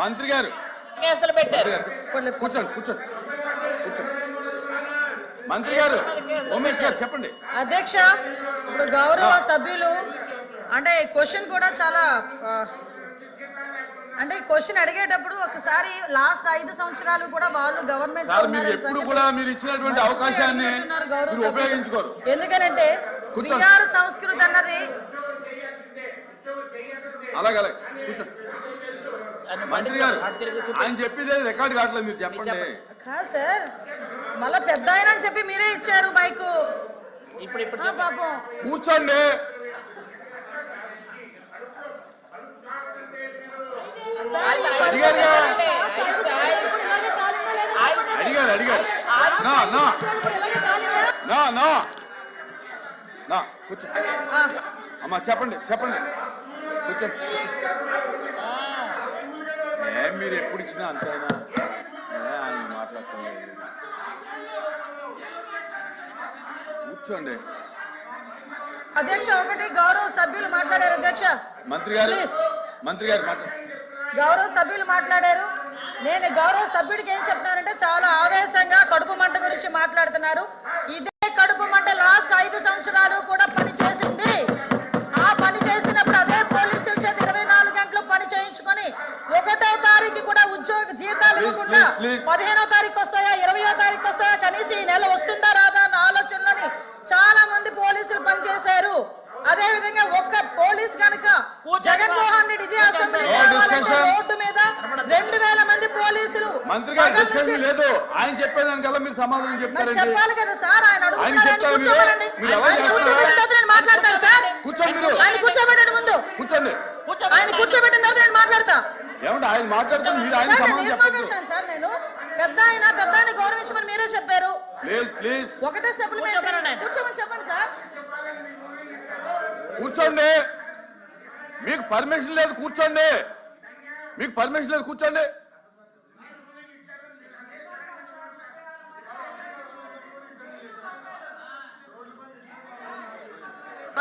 మంత్రి గారు కూర్చోండి కూర్చోండి మంత్రి గారు ఉమేష్ గారు చెప్పండి. అధ్యక్ష, ఇప్పుడు గౌరవ సభ్యులు అంటే క్వశ్చన్ కూడా చాలా అంటే క్వశ్చన్ అడిగేటప్పుడు ఒకసారి లాస్ట్ 5 సంవత్సరాలు కూడా వాళ్ళు గవర్నమెంట్ ఎప్పుడు కూడా మీరు ఇచ్చినటువంటి అవకాశాన్ని ఉపయోగించుకోరు. ఎందుకనంటే బీఆర్ సంస్కృతి అన్నది అలాగే కూర్చోండి. మంత్రి గారు ఆయన చెప్పేది రికార్డు కావట్లేదు, మీరు చెప్పండి. కాదు సార్, మళ్ళా పెద్ద ఆయన అని చెప్పి మీరే ఇచ్చారు మైకు. పాపం కూర్చోండి. అడిగారు నా కూర్చో అమ్మా, చెప్పండి కూర్చోండి. మీరు ఎప్పుడు ఇచ్చినా అంతేనా ఆయన మాట్లాడుతుంది. కూర్చోండి. అధ్యక్ష, ఒకటి గౌరవ సభ్యులు మాట్లాడారు. అధ్యక్ష, మంత్రి గారు గౌరవ సభ్యులు మాట్లాడారు. నేను గౌరవ సభ్యుడికి ఏం చెప్తున్నానంటే చాలా ఆవేశంగా కడుపు మంట గురించి మాట్లాడుతున్నారు. ఇదే కడుపు మంట లాస్ట్ 5 సంవత్సరాలు కూడా పనిచేసింది. ఆ పని చేసినప్పుడు అదే పోలీసుల చేత 24 గంటలు పని చేయించుకొని 1వ తారీఖు కూడా ఉద్యోగ జీతాలు ఇవ్వకుండా 15వ తారీఖు వస్తాయా 20వ తారీఖు వస్తాయా కనీసం ఈ నెల వస్తుందా రాదా అన్న ఆలోచనలోని చాలా మంది పోలీసులు పనిచేశారు. అదే విధంగా ఒక్క పోలీస్ కనుక జగన్మోహన్ రెడ్డి ఇదే అసెంబ్లీ రోడ్డు మీద 2000 మంది పోలీసులు మంత్రి గారు డిస్కషన్ లేదు. ఆయన చెప్పేదానికల్లా మీరు సమాధానం చెప్తారు. చెప్పాలి కదా సార్. ఆయన కూర్చోబెట్టండి, నేను మాట్లాడతాను సార్. ఆయన కూర్చోబెట్టండి, ముందు కూర్చోండి. ఆయన కూర్చోబెట్టిన తర్వాత నేను మాట్లాడతా. ఏమంటే ఆయన మాట్లాడుతాను, మీరు ఆయన మాట్లాడతాను సార్. నేను పెద్ద ఆయన గౌరవించమని మీరే చెప్పారు. ప్లీజ్ ఒకటే సప్లిమెంట్ కూర్చోమని చెప్పండి సార్. కూర్చోండి. మీకు పర్మిషన్ లేదు, కూర్చోండి. మీకు పర్మిషన్ లేదు, కూర్చోండి.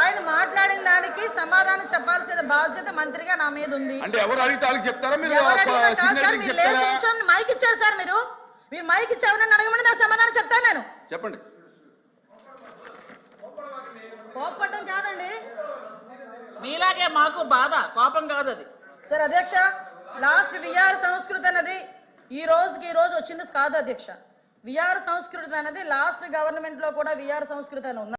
ఆయన మాట్లాడిన దానికి సమాధానం చెప్పాల్సిన బాధ్యత మంత్రిగా నా మీద ఉంది. అంటే ఎవరు అడిగితే వాళ్ళకి చెప్తారా? మీరు మైక్ ఇచ్చారు సార్. మీరు మైక్ ఇచ్చారని అడగమని నాకు సమాధానం చెప్తాను. నేను చెప్పండి. కోపపడడం కాదండి, మీలాగే మాకు బాధ, కోపం కాదు అది. సార్ అధ్యక్ష, లాస్ట్ విఆర్ సంస్కృతి అన్నది ఈ రోజు వచ్చింది కాదు అధ్యక్ష. విఆర్ సంస్కృతి అనేది లాస్ట్ గవర్నమెంట్ లో కూడా విఆర్ సంస్కృతి అని ఉంది.